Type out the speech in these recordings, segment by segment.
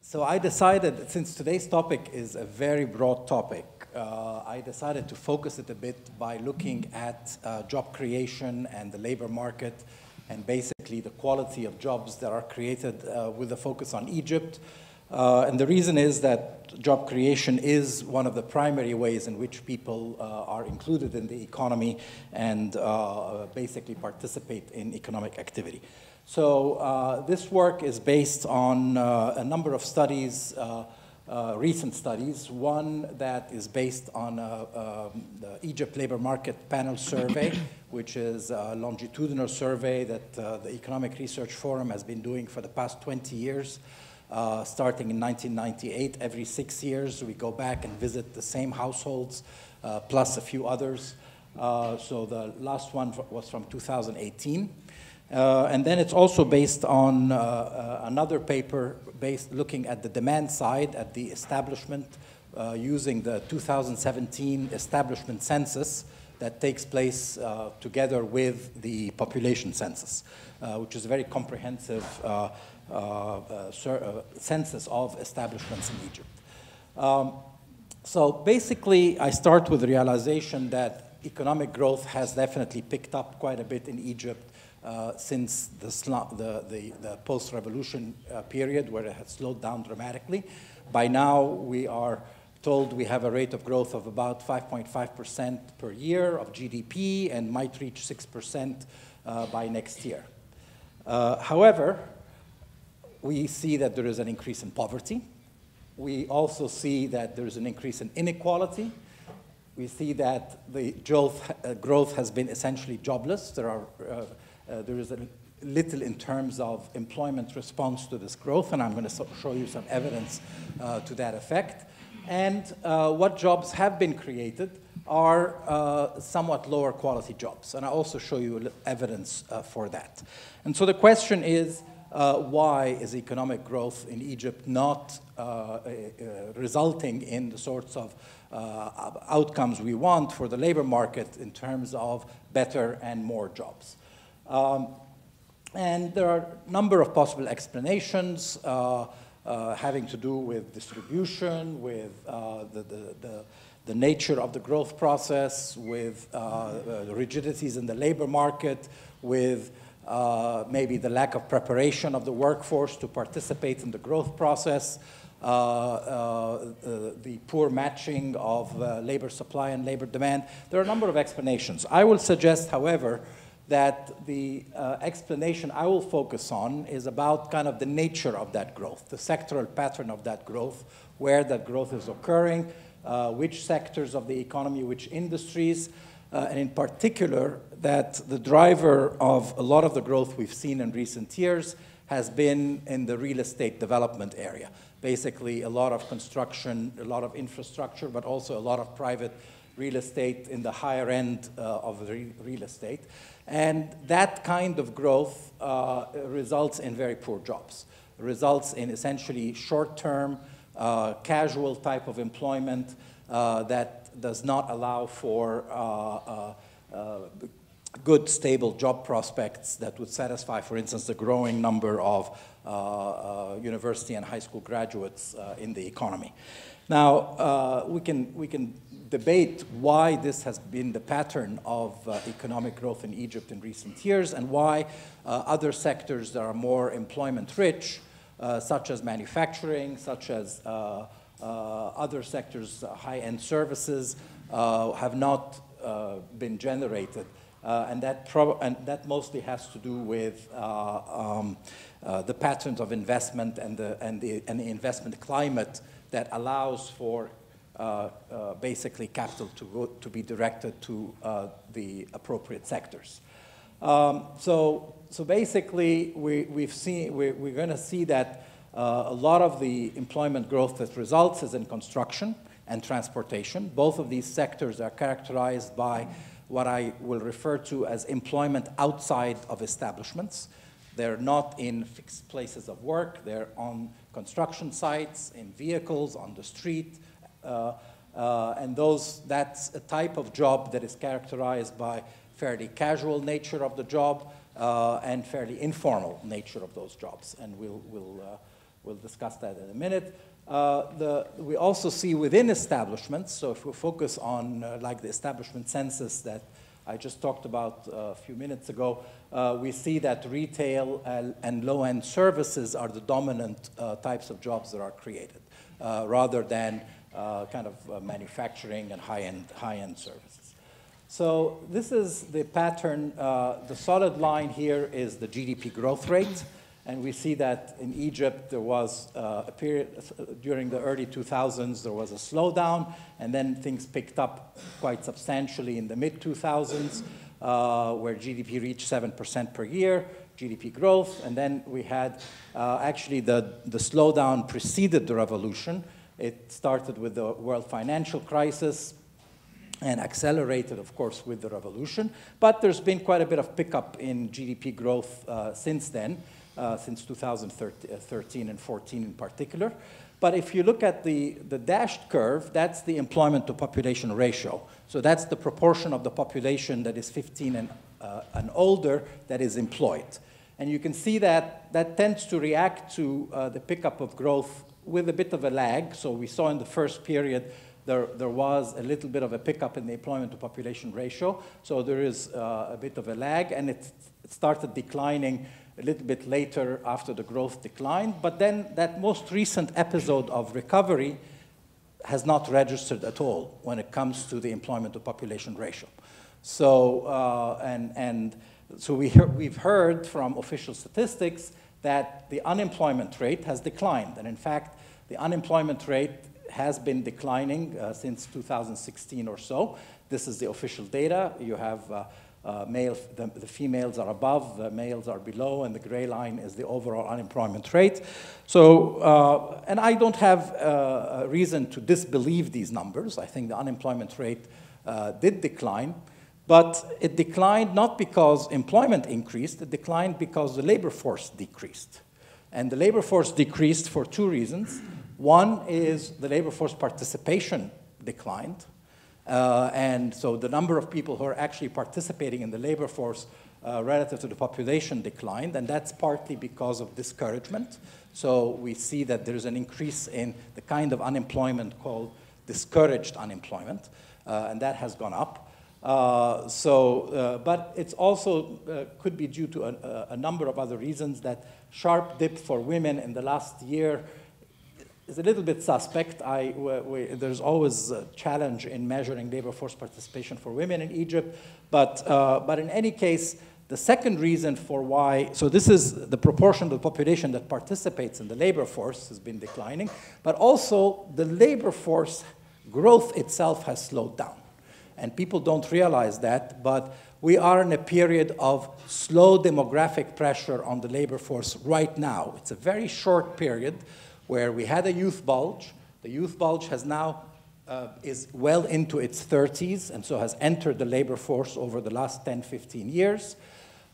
So I decided, since today's topic is a very broad topic, I decided to focus it a bit by looking at job creation and the labor market, and basically the quality of jobs that are created with a focus on Egypt. And the reason is that job creation is one of the primary ways in which people are included in the economy and basically participate in economic activity. So this work is based on a number of studies, recent studies. One that is based on the Egypt Labor Market Panel Survey, which is a longitudinal survey that the Economic Research Forum has been doing for the past 20 years. Starting in 1998, every 6 years, we go back and visit the same households, plus a few others. So the last one was from 2018. And then it's also based on another paper looking at the demand side, at the establishment, using the 2017 establishment census that takes place together with the population census, which is a very comprehensive census of establishments in Egypt. So basically, I start with the realization that economic growth has definitely picked up quite a bit in Egypt since the post-revolution period, where it has slowed down dramatically. By now, we are told we have a rate of growth of about 5.5% per year of GDP and might reach 6% by next year. However, we see that there is an increase in poverty. We also see that there is an increase in inequality. We see that the growth has been essentially jobless. There is a little in terms of employment response to this growth, and I'm going to show you some evidence to that effect. And what jobs have been created are somewhat lower quality jobs, and I'll also show you evidence for that. And so the question is, why is economic growth in Egypt not resulting in the sorts of outcomes we want for the labor market in terms of better and more jobs? And there are a number of possible explanations having to do with distribution, with the nature of the growth process, with the rigidities in the labor market, with maybe the lack of preparation of the workforce to participate in the growth process, the poor matching of labor supply and labor demand. There are a number of explanations. I will suggest, however, that the explanation I will focus on is about kind of the nature of that growth, the sectoral pattern of that growth, where that growth is occurring, which sectors of the economy, which industries, and in particular, that the driver of a lot of the growth we've seen in recent years has been in the real estate development area. Basically, a lot of construction, a lot of infrastructure, but also a lot of private real estate in the higher end of the real estate. And that kind of growth results in very poor jobs, results in essentially short-term, casual type of employment that does not allow for good, stable job prospects that would satisfy, for instance, the growing number of university and high school graduates in the economy. Now, we can debate why this has been the pattern of economic growth in Egypt in recent years, and why other sectors that are more employment-rich, such as manufacturing, such as other sectors, high-end services, have not been generated. And that mostly has to do with the patterns of investment and the investment climate that allows for basically capital to be directed to the appropriate sectors. So basically, we're going to see that a lot of the employment growth that results is in construction and transportation. Both of these sectors are characterized by what I will refer to as employment outside of establishments. They're not in fixed places of work. They're on construction sites, in vehicles, on the street. And that's a type of job that is characterized by fairly casual nature of the job and fairly informal nature of those jobs. And we'll We'll discuss that in a minute. We also see within establishments, so if we focus on like the establishment census that I just talked about a few minutes ago, we see that retail and low-end services are the dominant types of jobs that are created, rather than kind of manufacturing and high-end services. So this is the pattern. The solid line here is the GDP growth rate. And we see that in Egypt, there was a period during the early 2000s, there was a slowdown, and then things picked up quite substantially in the mid-2000s, where GDP reached 7% per year, GDP growth. And then we had actually the slowdown preceded the revolution. It started with the world financial crisis and accelerated, of course, with the revolution. But there's been quite a bit of pickup in GDP growth since then. Since 2013 and 14 in particular. But if you look at the dashed curve, that's the employment to population ratio. So that's the proportion of the population that is 15 and older that is employed. And you can see that that tends to react to the pickup of growth with a bit of a lag. So we saw in the first period there was a little bit of a pickup in the employment to population ratio. So there is a bit of a lag, and it started declining a little bit later after the growth declined. But then that most recent episode of recovery has not registered at all when it comes to the employment to population ratio. So, so we've heard from official statistics that the unemployment rate has declined. And in fact, the unemployment rate has been declining since 2016 or so. This is the official data. You have the females are above, the males are below, and the gray line is the overall unemployment rate. So, and I don't have a reason to disbelieve these numbers. I think the unemployment rate did decline, but it declined not because employment increased, it declined because the labor force decreased. And the labor force decreased for two reasons. One is the labor force participation declined. And so the number of people who are actually participating in the labor force relative to the population declined, and that's partly because of discouragement. So we see that there's an increase in the kind of unemployment called discouraged unemployment, and that has gone up. But it's also could be due to a number of other reasons. That sharp dip for women in the last year is a little bit suspect. There's always a challenge in measuring labor force participation for women in Egypt. But in any case, the second reason for why, so this is the proportion of the population that participates in the labor force has been declining, but also the labor force growth itself has slowed down. And people don't realize that, but we are in a period of slow demographic pressure on the labor force right now. It's a very short period where we had a youth bulge. The youth bulge has now is well into its 30s, and so has entered the labor force over the last 10, 15 years.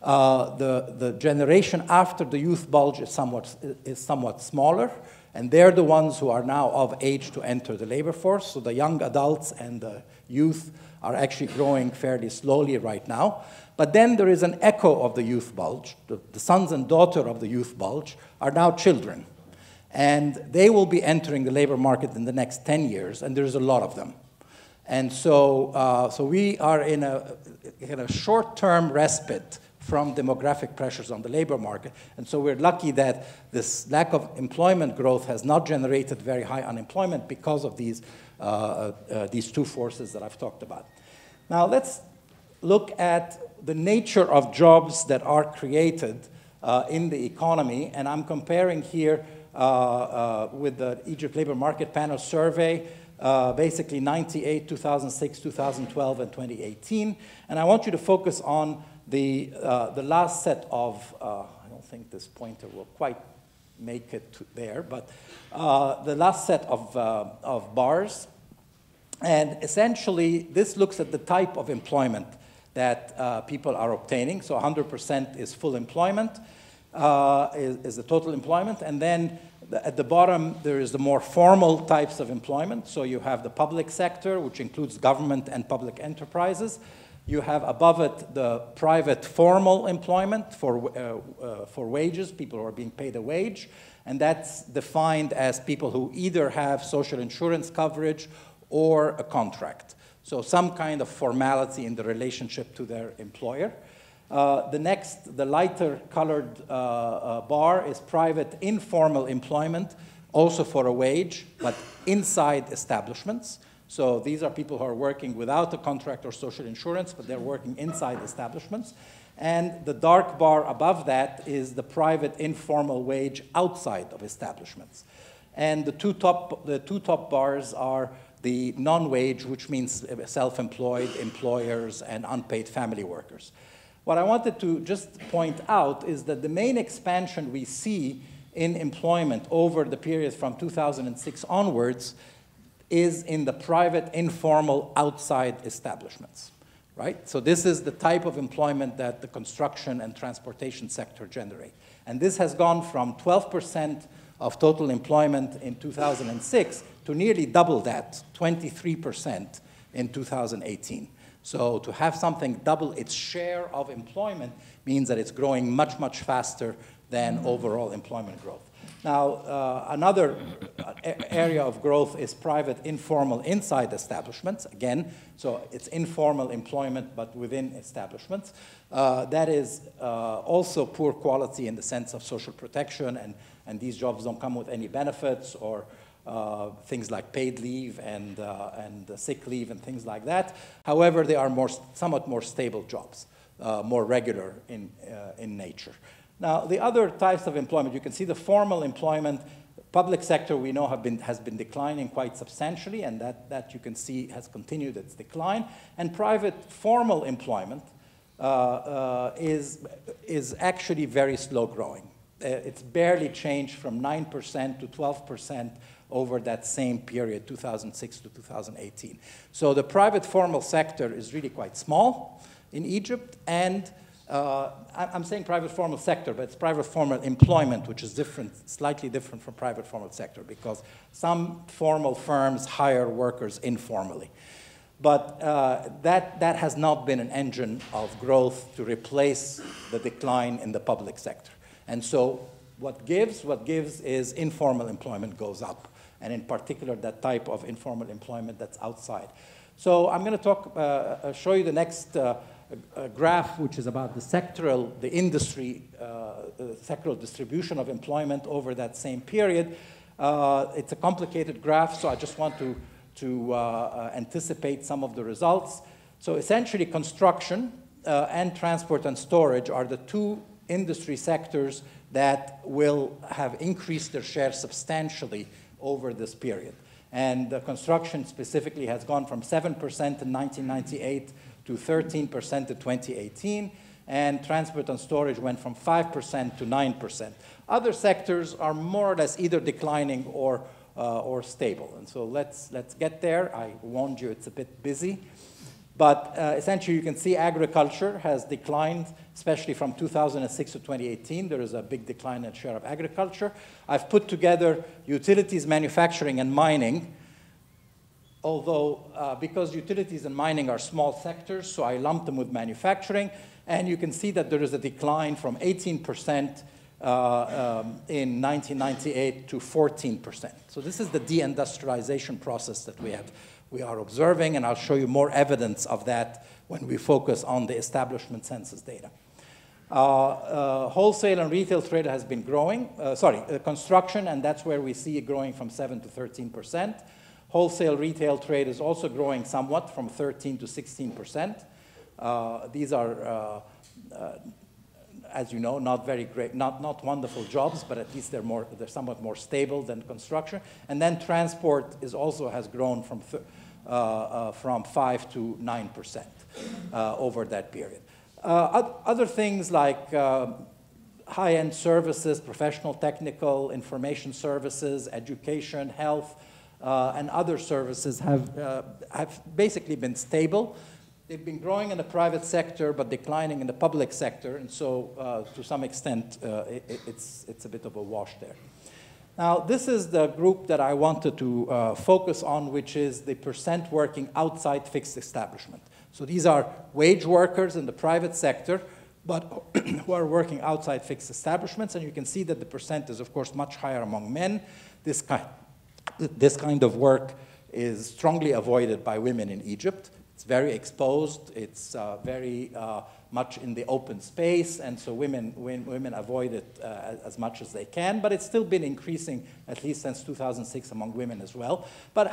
The generation after the youth bulge is somewhat smaller, and they're the ones who are now of age to enter the labor force. So the young adults and the youth are actually growing fairly slowly right now. But then there is an echo of the youth bulge. The sons and daughters of the youth bulge are now children. And they will be entering the labor market in the next 10 years, and there's a lot of them. And so, so we are in a short-term respite from demographic pressures on the labor market. And so we're lucky that this lack of employment growth has not generated very high unemployment because of these two forces that I've talked about. Now let's look at the nature of jobs that are created in the economy. And I'm comparing here with the Egypt Labor Market Panel survey, basically 98, 2006, 2012, and 2018. And I want you to focus on the last set of, I don't think this pointer will quite make it there, but the last set of bars. And essentially, this looks at the type of employment that people are obtaining. So 100% is full employment. Is the total employment, and then at the bottom there is the more formal types of employment. So you have the public sector, which includes government and public enterprises. You have above it the private formal employment for wages, people who are being paid a wage, and that's defined as people who either have social insurance coverage or a contract. So some kind of formality in the relationship to their employer. The lighter colored bar is private informal employment, also for a wage, but inside establishments. So these are people who are working without a contract or social insurance, but they're working inside establishments. And the dark bar above that is the private informal wage outside of establishments. And the two top bars are the non-wage, which means self-employed, employers, and unpaid family workers. What I wanted to just point out is that the main expansion we see in employment over the period from 2006 onwards is in the private informal outside establishments, right? So this is the type of employment that the construction and transportation sector generate. And this has gone from 12% of total employment in 2006 to nearly double that, 23% in 2018. So to have something double its share of employment means that it's growing much, much faster than overall employment growth. Now, another area of growth is private informal inside establishments. Again, so it's informal employment, but within establishments. That is also poor quality in the sense of social protection, and these jobs don't come with any benefits or things like paid leave and sick leave and things like that. However, they are somewhat more stable jobs, more regular in nature. Now, the other types of employment, you can see the formal employment. Public sector, we know, has been declining quite substantially, and that you can see has continued its decline. And private formal employment is actually very slow growing. It's barely changed from 9% to 12% over that same period, 2006 to 2018. So the private formal sector is really quite small in Egypt, and I'm saying private formal sector, but it's private formal employment, which is different, slightly different from private formal sector, because some formal firms hire workers informally. But that has not been an engine of growth to replace the decline in the public sector. And so what gives is informal employment goes up, and in particular that type of informal employment that's outside. So I'm going to show you the next graph, which is about the sectoral distribution of employment over that same period. It's a complicated graph, so I just want to anticipate some of the results. So essentially, construction and transport and storage are the two industry sectors that will have increased their share substantially over this period. And construction specifically has gone from 7% in 1998 to 13% in 2018, and transport and storage went from 5% to 9%. Other sectors are more or less either declining or stable. And so let's get there. I warned you it's a bit busy. But essentially, you can see agriculture has declined, especially from 2006 to 2018. There is a big decline in share of agriculture. I've put together utilities, manufacturing, and mining, although because utilities and mining are small sectors, so I lumped them with manufacturing. And you can see that there is a decline from 18% in 1998 to 14%. So this is the deindustrialization process that we are observing, and I'll show you more evidence of that when we focus on the establishment census data. Wholesale and retail trade has been growing, construction, and that's where we see it growing from 7 to 13%. Wholesale retail trade is also growing somewhat from 13 to 16%. These are, as you know, not very great, not wonderful jobs, but at least they're somewhat more stable than construction. And then transport also has grown from 5 to 9% over that period. Other things like high-end services, professional, technical, information services, education, health, and other services have basically been stable. They've been growing in the private sector, but declining in the public sector, and so to some extent, it's a bit of a wash there. Now, this is the group that I wanted to focus on, which is the percent working outside fixed establishment. So these are wage workers in the private sector, but who are working outside fixed establishments. And you can see that the percent is, of course, much higher among men. This kind of work is strongly avoided by women in Egypt. It's very exposed. It's very much in the open space, and so women avoid it as much as they can. But it's still been increasing, at least since 2006, among women as well. But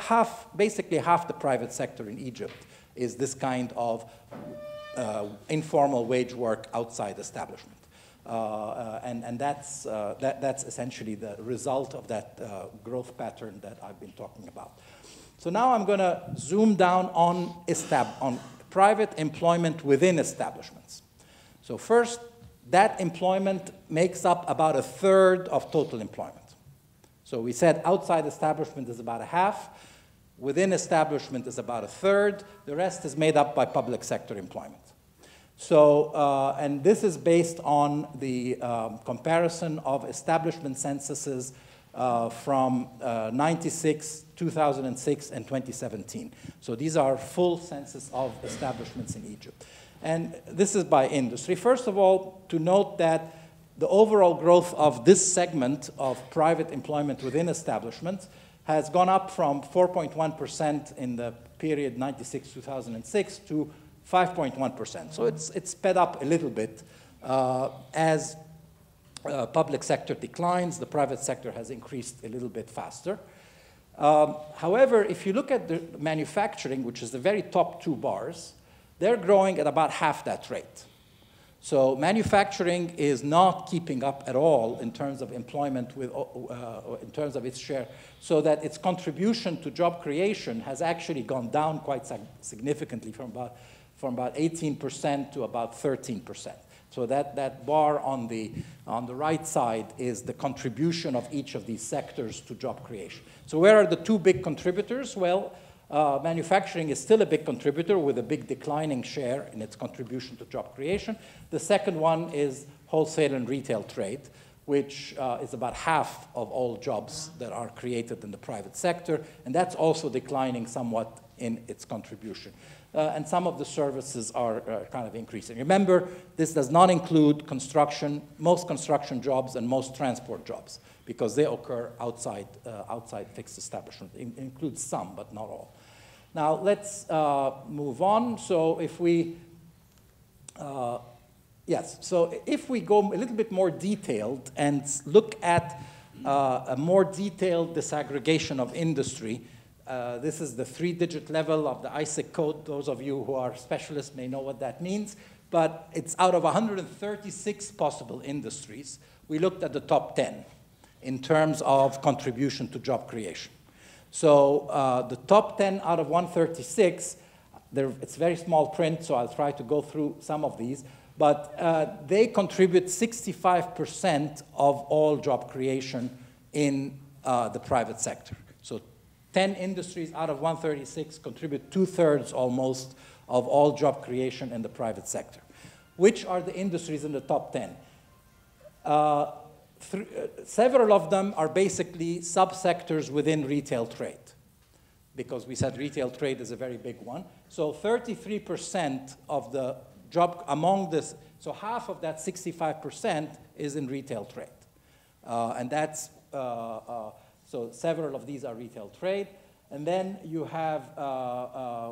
basically half the private sector in Egypt is this kind of informal wage work outside establishment. And that's essentially the result of that growth pattern that I've been talking about. So now I'm going to zoom down on private employment within establishments. So first, that employment makes up about a third of total employment. So we said outside establishment is about a half, within establishment is about a third, the rest is made up by public sector employment. So, and this is based on the comparison of establishment censuses from 96, 2006, and 2017. So these are full census of establishments in Egypt. And this is by industry. First of all, to note that the overall growth of this segment of private employment within establishments has gone up from 4.1% in the period 96-2006 to 5.1%. So it's sped up a little bit as public sector declines. The private sector has increased a little bit faster. However, if you look at the manufacturing, which is the very top two bars, they're growing at about half that rate. So manufacturing is not keeping up at all in terms of employment with, in terms of its share, so that its contribution to job creation has actually gone down quite significantly from about 18% to about 13%. So that bar on the right side is the contribution of each of these sectors to job creation. So where are the two big contributors? Well, manufacturing is still a big contributor with a big declining share in its contribution to job creation. The second one is wholesale and retail trade, which is about half of all jobs that are created in the private sector, and that's also declining somewhat in its contribution. And some of the services are kind of increasing. Remember, this does not include construction, most construction jobs and most transport jobs, because they occur outside fixed establishment. It includes some, but not all. Now, let's move on. So if we, so if we go a little bit more detailed and look at a more detailed disaggregation of industry, this is the 3-digit level of the ISIC code. Those of you who are specialists may know what that means. But it's out of 136 possible industries. We looked at the top 10 in terms of contribution to job creation. So the top 10 out of 136, it's very small print, so I'll try to go through some of these. But they contribute 65% of all job creation in the private sector. So 10 industries out of 136 contribute 2/3 almost of all job creation in the private sector. Which are the industries in the top 10? Several of them are basically subsectors within retail trade, because we said retail trade is a very big one. So 33% of the job among this, so half of that 65% is in retail trade. And that's, so several of these are retail trade. And then you have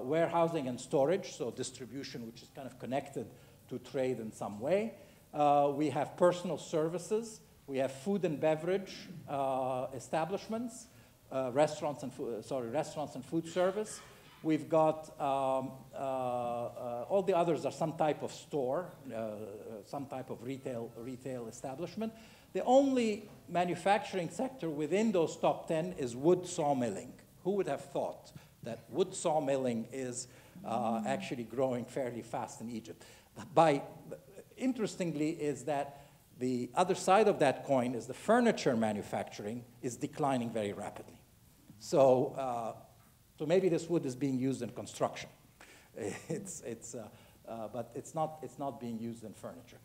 warehousing and storage, so distribution, which is kind of connected to trade in some way. We have personal services. We have food and beverage establishments, restaurants and food service. We've got all the others are some type of store, some type of retail establishment. The only manufacturing sector within those top 10 is wood sawmilling. Who would have thought that wood sawmilling is actually growing fairly fast in Egypt? Interestingly is that the other side of that coin is the furniture manufacturing is declining very rapidly. So, so maybe this wood is being used in construction. But it's not being used in furniture.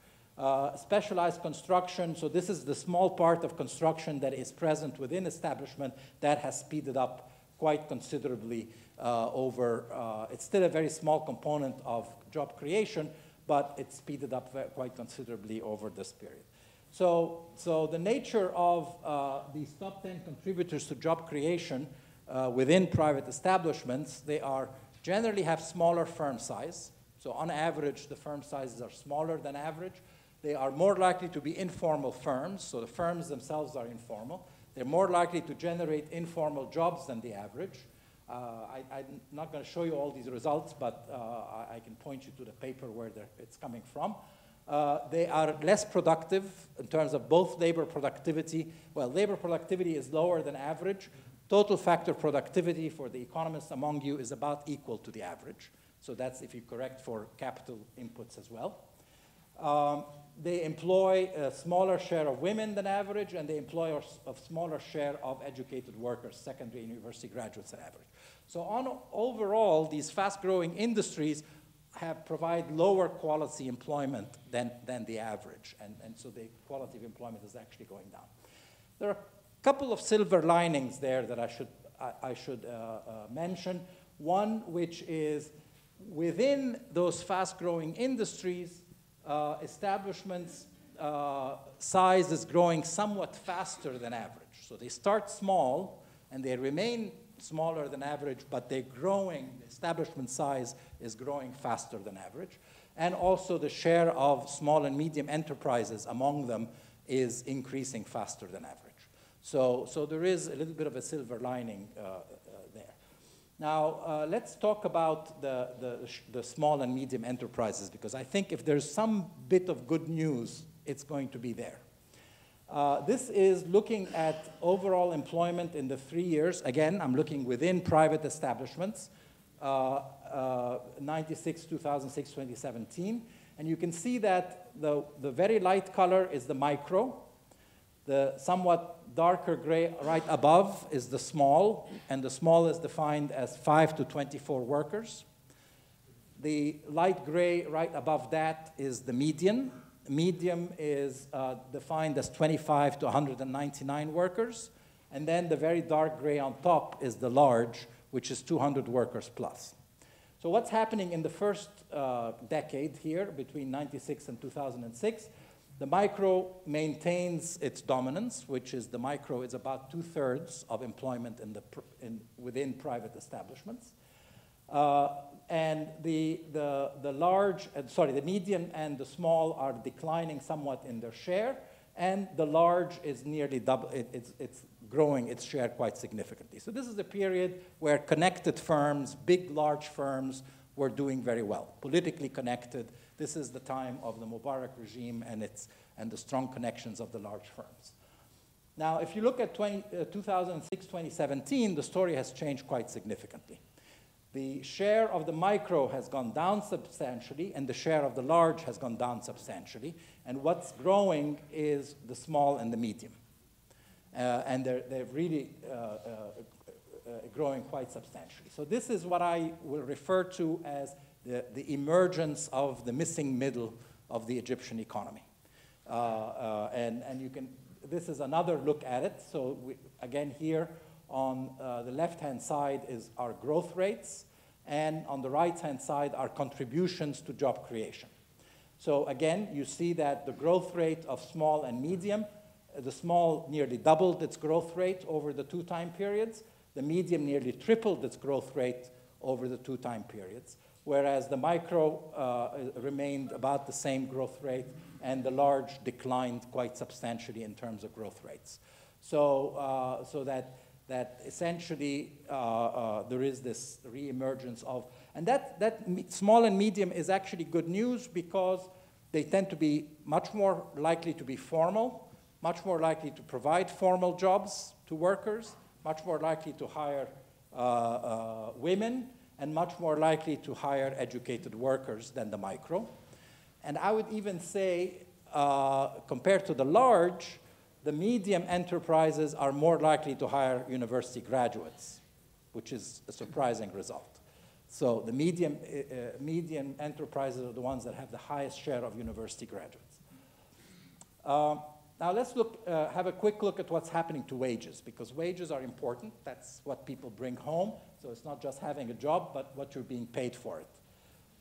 Specialized construction, so this is the small part of construction that is present within establishment that has speeded up quite considerably over, it's still a very small component of job creation, but it's speeded up quite considerably over this period. So the nature of these top 10 contributors to job creation within private establishments, they are generally have smaller firm size. So on average, the firm sizes are smaller than average. They are more likely to be informal firms, so the firms themselves are informal. They're more likely to generate informal jobs than the average. I'm not going to show you all these results, but I can point you to the paper where it's coming from. They are less productive in terms of both labor productivity. Well, labor productivity is lower than average. Total factor productivity for the economists among you is about equal to the average. So that's if you correct for capital inputs as well. They employ a smaller share of women than average, and they employ a smaller share of educated workers, secondary and university graduates than average. So overall, these fast-growing industries provide lower quality employment than the average, and so the quality of employment is actually going down. There are a couple of silver linings there that I should mention. One, which is within those fast-growing industries, establishments' size is growing somewhat faster than average. So they start small, and they remain smaller than average, but they're growing, the establishment size is growing faster than average. And also the share of small and medium enterprises among them is increasing faster than average. So there is a little bit of a silver lining there. Now, let's talk about the small and medium enterprises, because I think if there's some bit of good news, it's going to be there. This is looking at overall employment in the 3 years. Again, I'm looking within private establishments, 96, 2006, 2017. And you can see that the very light color is the micro. The somewhat darker gray right above is the small, and the small is defined as 5 to 24 workers. The light gray right above that is the median. Medium is defined as 25 to 199 workers. And then the very dark gray on top is the large, which is 200 workers plus. So what's happening in the first decade here, between 96 and 2006? The micro maintains its dominance, which is the micro is about 2/3 of employment within private establishments. And the medium and the small are declining somewhat in their share, and the large is nearly double, it's growing its share quite significantly. So this is a period where connected firms, big, large firms, were doing very well, politically connected. This is the time of the Mubarak regime and the strong connections of the large firms. Now, if you look at 2006, 2017, the story has changed quite significantly. The share of the micro has gone down substantially, and the share of the large has gone down substantially. And what's growing is the small and the medium. And they're really growing quite substantially. So this is what I will refer to as the emergence of the missing middle of the Egyptian economy. And you can, this is another look at it. So again, here on the left-hand side is our growth rates, and on the right-hand side are contributions to job creation. So again, you see that the growth rate of small and medium, the small nearly doubled its growth rate over the 2 time periods. The medium nearly tripled its growth rate over the 2 time periods, whereas the micro remained about the same growth rate, and the large declined quite substantially in terms of growth rates. So that essentially there is this reemergence of, and that small and medium is actually good news, because they tend to be much more likely to be formal, much more likely to provide formal jobs to workers, much more likely to hire women, and much more likely to hire educated workers than the micro. And I would even say, compared to the large, the medium enterprises are more likely to hire university graduates, which is a surprising result. So the medium enterprises are the ones that have the highest share of university graduates. Now let's have a quick look at what's happening to wages, because wages are important. That's what people bring home. So it's not just having a job, but what you're being paid for it.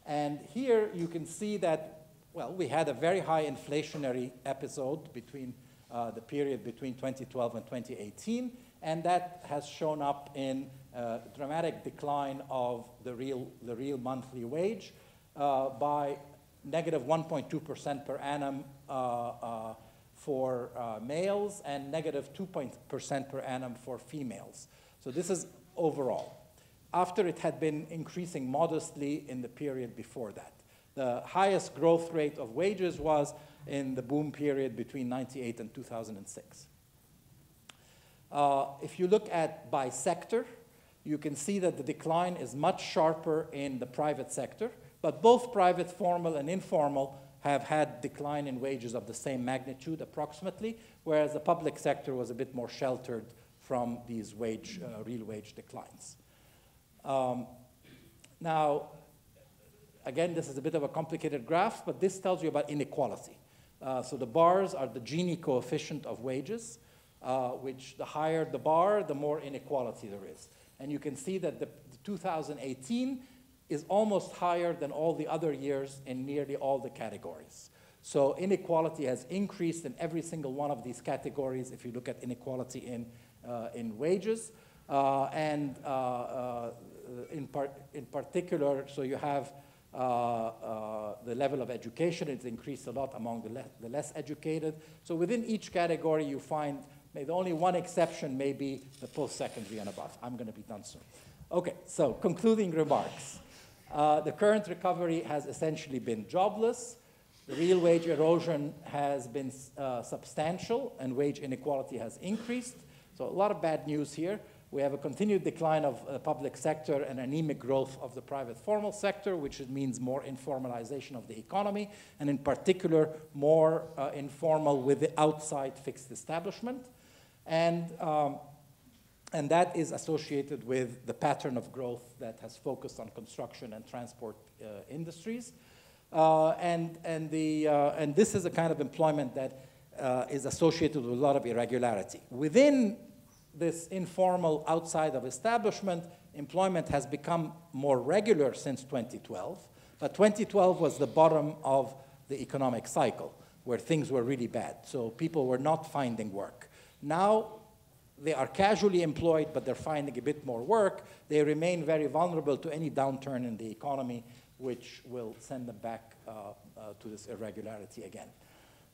And here you can see that, well, we had a very high inflationary episode between the period between 2012 and 2018, and that has shown up in a dramatic decline of the real monthly wage by negative 1.2% per annum for males and negative 2% per annum for females. So this is overall, after it had been increasing modestly in the period before that. The highest growth rate of wages was in the boom period between 1998 and 2006. If you look at by sector, you can see that the decline is much sharper in the private sector, but both private, formal, and informal have had decline in wages of the same magnitude approximately, whereas the public sector was a bit more sheltered from these real wage declines. Now, again, this is a bit of a complicated graph, but this tells you about inequality. So the bars are the Gini coefficient of wages, which the higher the bar, the more inequality there is. And you can see that the 2018 is almost higher than all the other years in nearly all the categories. So inequality has increased in every single one of these categories if you look at inequality in wages. In particular, so you have the level of education. It's increased a lot among the less educated. So within each category, you find maybe only one exception may be the post-secondary and above. I'm going to be done soon. Okay, so concluding remarks. The current recovery has essentially been jobless. The real wage erosion has been substantial, and wage inequality has increased. So a lot of bad news here. We have a continued decline of the public sector and anemic growth of the private formal sector, which means more informalization of the economy, and in particular, more informal with the outside fixed establishment. And that is associated with the pattern of growth that has focused on construction and transport industries. And this is a kind of employment that is associated with a lot of irregularity. Within this informal outside of establishment, employment has become more regular since 2012, but 2012 was the bottom of the economic cycle where things were really bad. So people were not finding work. Now they are casually employed, but they're finding a bit more work. They remain very vulnerable to any downturn in the economy, which will send them back to this irregularity again.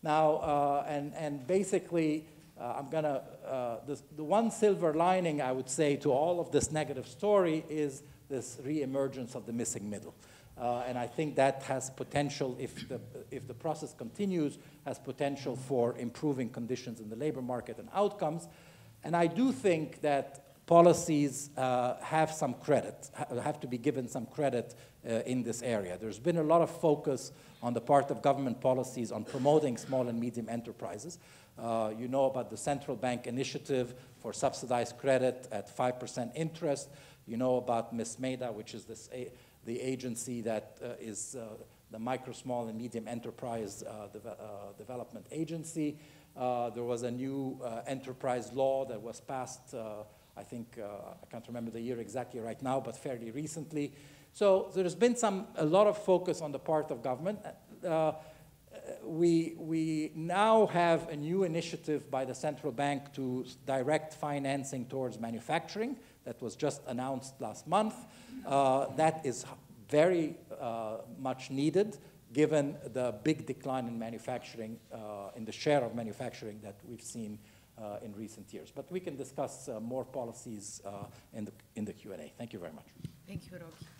Now, and basically, I'm gonna, the one silver lining I would say to all of this negative story is this reemergence of the missing middle. And I think that has potential, if the process continues, has potential for improving conditions in the labor market and outcomes. And I do think that policies have some credit, have to be given some credit in this area. There's been a lot of focus on the part of government policies on promoting small and medium enterprises. You know about the central bank initiative for subsidized credit at 5% interest. You know about MESMEDA, which is the agency that is the micro, small, and medium enterprise development agency. There was a new enterprise law that was passed, I think, I can't remember the year exactly right now, but fairly recently. So there's been a lot of focus on the part of government. We now have a new initiative by the central bank to direct financing towards manufacturing that was just announced last month. That is very much needed given the big decline in manufacturing, in the share of manufacturing that we've seen in recent years. But we can discuss more policies in the Q&A. Thank you very much. Thank you, Ragui.